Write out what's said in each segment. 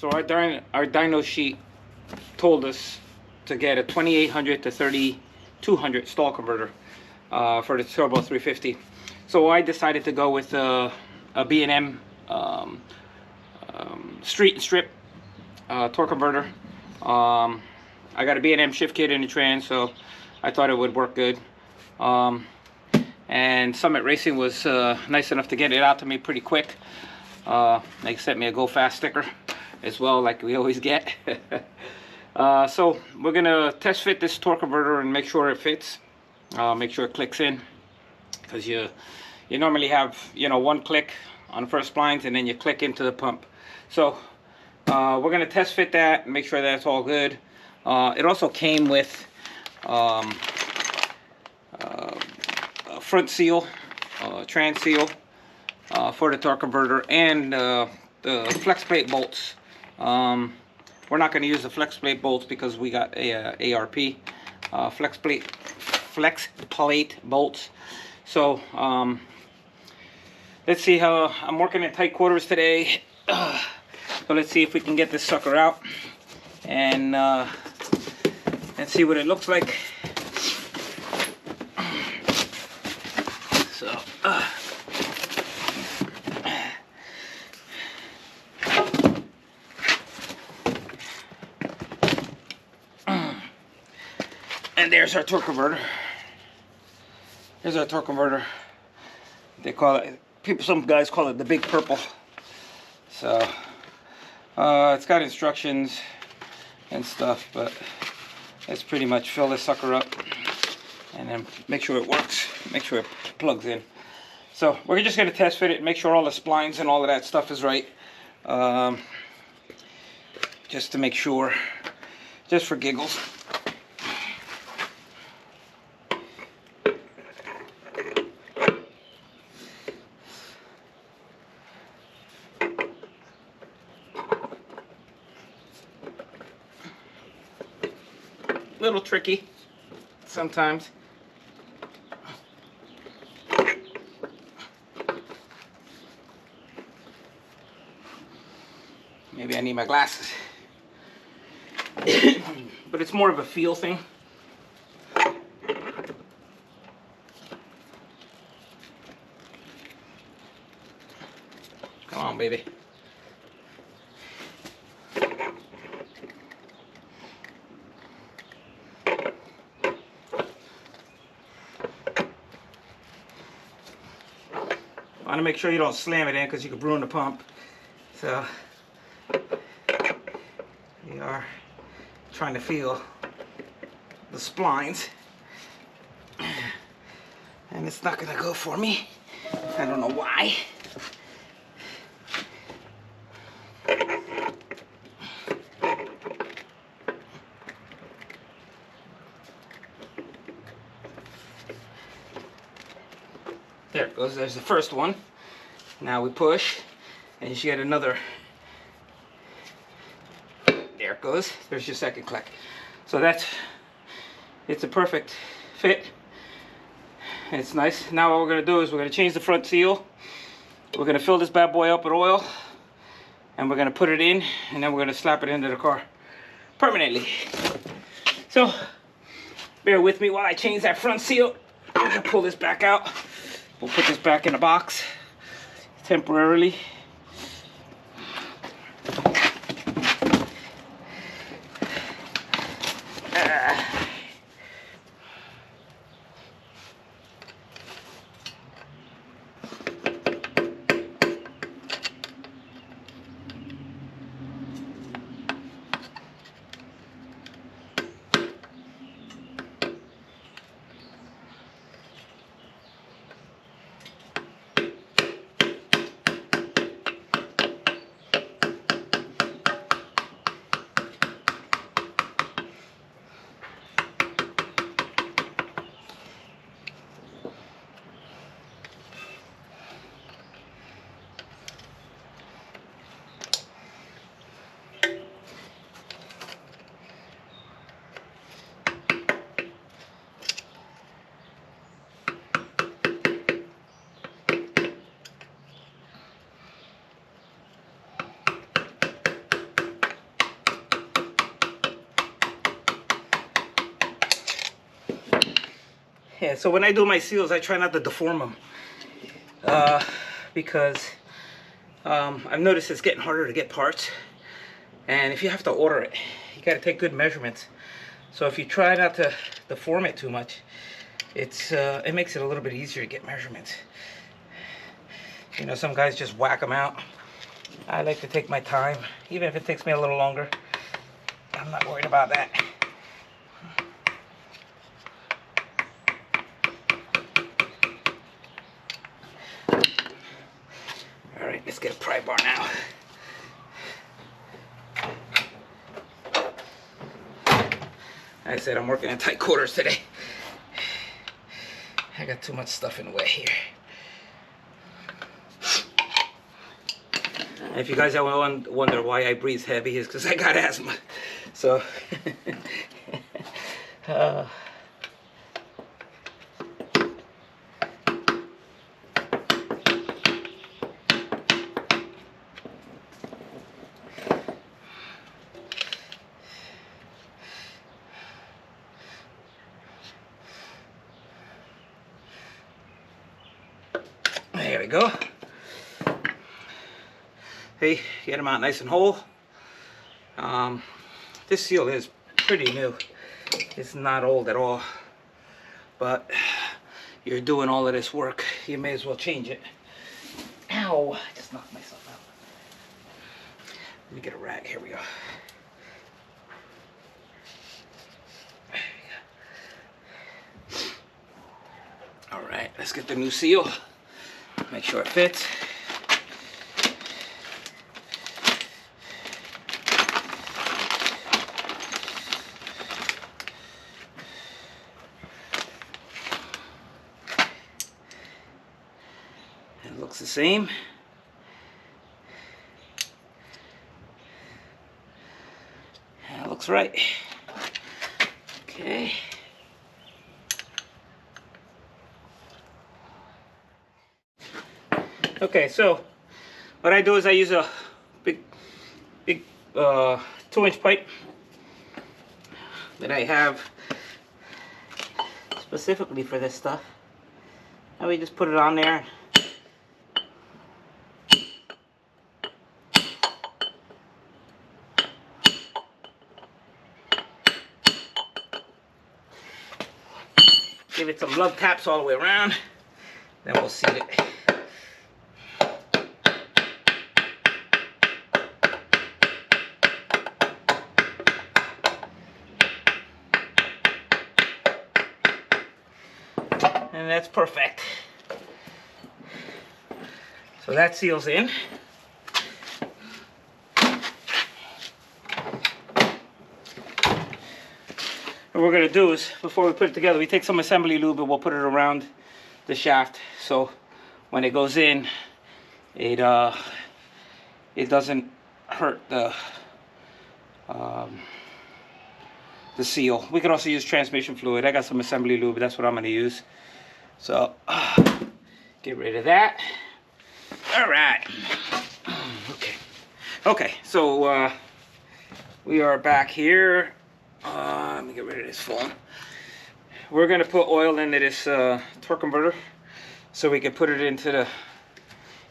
So our dyno sheet told us to get a 2800 to 3200 stall converter for the Turbo 350. So I decided to go with a B&M street and strip torque converter. I got a B&M shift kit in the trans, so I thought it would work good. And Summit Racing was nice enough to get it out to me pretty quick. They sent me a Go Fast sticker as well, like we always get. So we're gonna test fit this torque converter and make sure it fits, make sure it clicks in, because you normally have, you know, one click on the first splines and then you click into the pump. So we're gonna test fit that and make sure that's all good. It also came with a front seal, trans seal for the torque converter, and the flex plate bolts. We're not going to use the flex plate bolts because we got a ARP flex plate bolts. So let's see how I'm working in tight quarters today. So let's see if we can get this sucker out and see what it looks like. So and there's our torque converter. Here's our torque converter. They call it, some guys call it the Big Purple. So it's got instructions and stuff, but let's pretty much fill this sucker up and then make sure it works, make sure it plugs in. So we're just going to test fit it and make sure all the splines and all of that stuff is right, just to make sure, just for giggles. Little tricky sometimes. Maybe I need my glasses. But it's more of a feel thing. Come on, baby. I want to make sure you don't slam it in because you could ruin the pump. So we are trying to feel the splines, and it's not going to go for me. I don't know why. There it goes. There's the first one. Now we push, and you should get another. There it goes. There's your second click. So it's a perfect fit. It's nice. Now what we're going to do is we're going to change the front seal. We're going to fill this bad boy up with oil, and we're going to put it in, and then we're going to slap it into the car permanently. So bear with me while I change that front seal. I'm going to pull this back out. We'll put this back in a box temporarily. Yeah, so when I do my seals, I try not to deform them. Because I've noticed it's getting harder to get parts. And if you have to order it, you got to take good measurements. So if you try not to deform it too much, it makes it a little bit easier to get measurements. You know, some guys just whack them out. I like to take my time, even if it takes me a little longer. I'm not worried about that. All right, let's get a pry bar now. Like I said, I'm working in tight quarters today. I got too much stuff in the way here. If you guys ever wonder why I breathe heavy, it's because I got asthma. So, there we go. Hey, get them out nice and whole. This seal is pretty new. It's not old at all. But you're doing all of this work, you may as well change it. Ow, I just knocked myself out. Let me get a rag, here we go. All right, let's get the new seal. Make sure it fits. It looks the same. That looks right. Okay. Okay, so what I do is I use a big 2-inch pipe that I have specifically for this stuff. And we just put it on there. Give it some lug taps all the way around. Then we'll seat it. And that's perfect. So that seals in. What we're going to do is, before we put it together, we take some assembly lube and we'll put it around the shaft, so when it goes in, it doesn't hurt the seal. We can also use transmission fluid. I got some assembly lube, but that's what I'm going to use. So get rid of that. All right. Okay, so we are back here. Let me get rid of this phone. We're going to put oil into this torque converter so we can put it into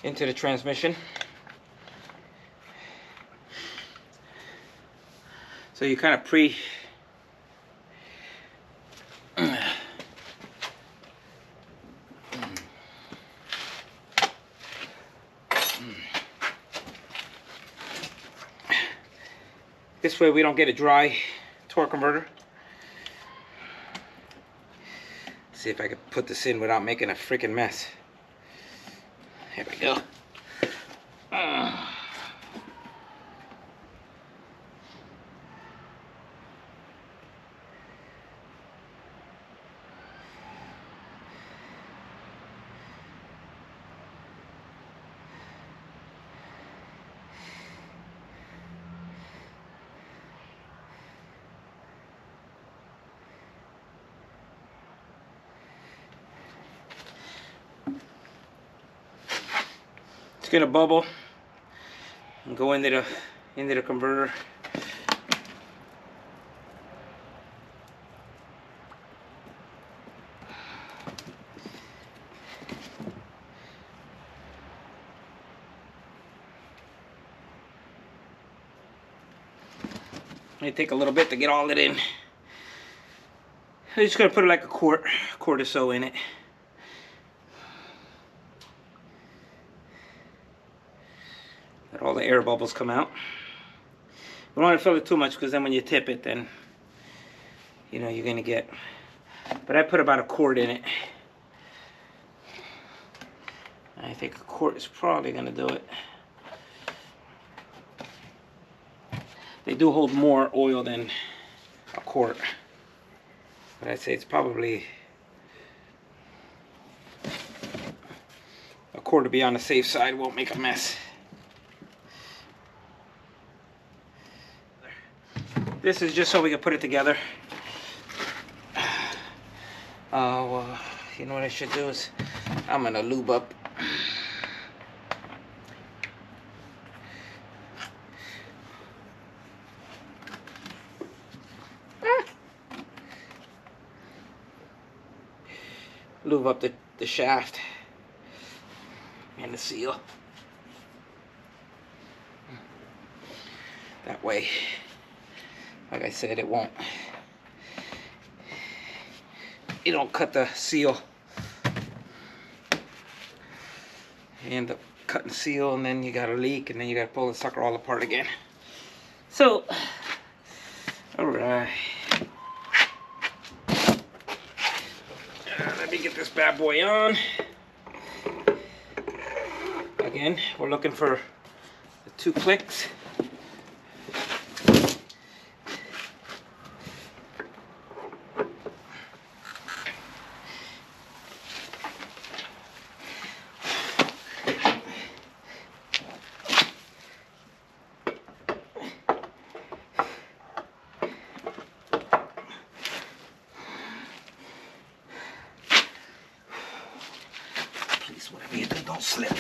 the transmission. So you kind of this way we don't get a dry torque converter. See if I can put this in without making a freaking mess. Here we go. It's gonna bubble and go into the converter. It take a little bit to get all it in. I'm just gonna put like a quart or so in it. Let all the air bubbles come out. We don't want to fill it too much because then when you tip it, then you know you're gonna get. But I put about a quart in it. I think a quart is probably gonna do it. They do hold more oil than a quart, but I'd say it's probably a quart to be on the safe side. Won't make a mess. This is just so we can put it together. Well, you know what I should do is I'm gonna lube up. Lube up the shaft and the seal. That way, like I said, it don't cut the seal. You end up cutting seal and then you got a leak and then you got to pull the sucker all apart again. So, alright. Let me get this bad boy on. Again, we're looking for the 2 clicks. Whatever you do, don't slip.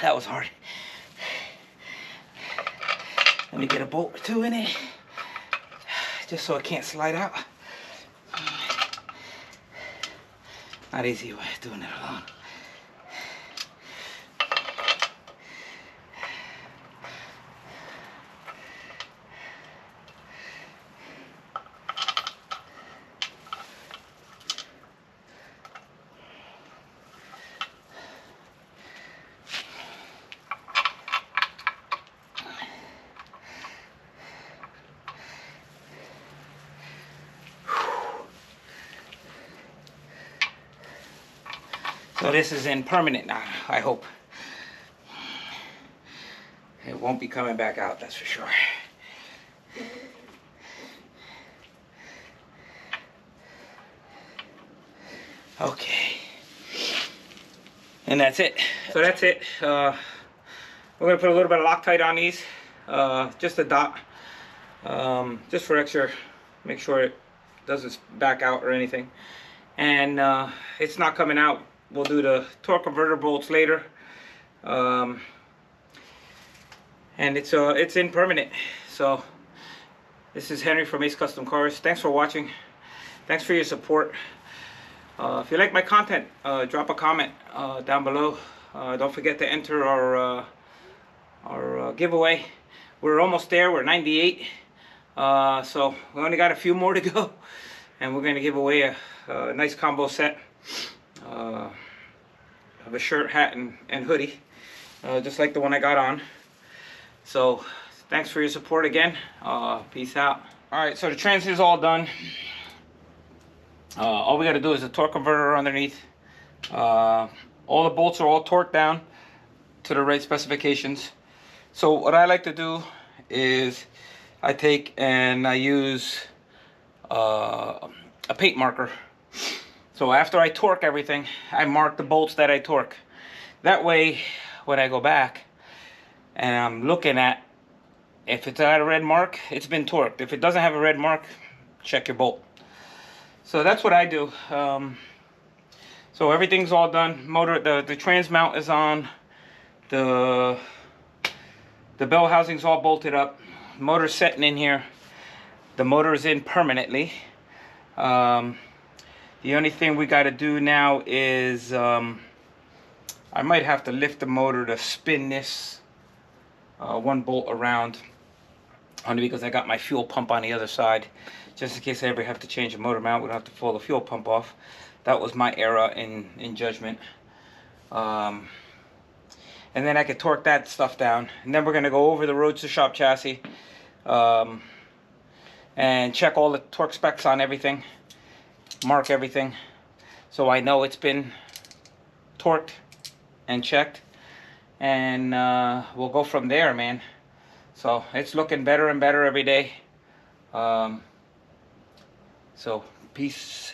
That was hard. Let me get a bolt or 2 in it, just so it can't slide out. Not easy way of doing it alone. So this is in permanent now, I hope. It won't be coming back out, that's for sure. Okay. And that's it. So that's it. We're gonna put a little bit of Loctite on these. Just a dot. Just for extra, make sure it doesn't back out or anything. And it's not coming out. We'll do the torque converter bolts later. And it's in permanent. So this is Henry from Ace Custom Cars. Thanks for watching. Thanks for your support. If you like my content, drop a comment down below. Don't forget to enter our giveaway. We're almost there. We're 98. So we only got a few more to go, and we're going to give away a nice combo set of a shirt, hat, and hoodie, just like the one I got on. So thanks for your support again. Peace out. Alright, so the trans is all done. All we got to do is a torque converter underneath. All the bolts are all torqued down to the right specifications. So what I like to do is I take and I use a paint marker. So after I torque everything, I mark the bolts that I torque. That way, when I go back and I'm looking at, if it's got a red mark, it's been torqued. If it doesn't have a red mark, check your bolt. So that's what I do. So everything's all done. Motor, the trans mount is on. The bell housing's all bolted up. Motor's setting in here. The motor is in permanently. The only thing we got to do now is I might have to lift the motor to spin this one bolt around, only because I got my fuel pump on the other side, just in case I ever have to change the motor mount. We don't have to pull the fuel pump off. That was my error in judgment. And then I could torque that stuff down, and then we're gonna go over the Roadster Shop chassis and check all the torque specs on everything, mark everything, so I know it's been torqued and checked, and we'll go from there, man. So it's looking better and better every day. So peace.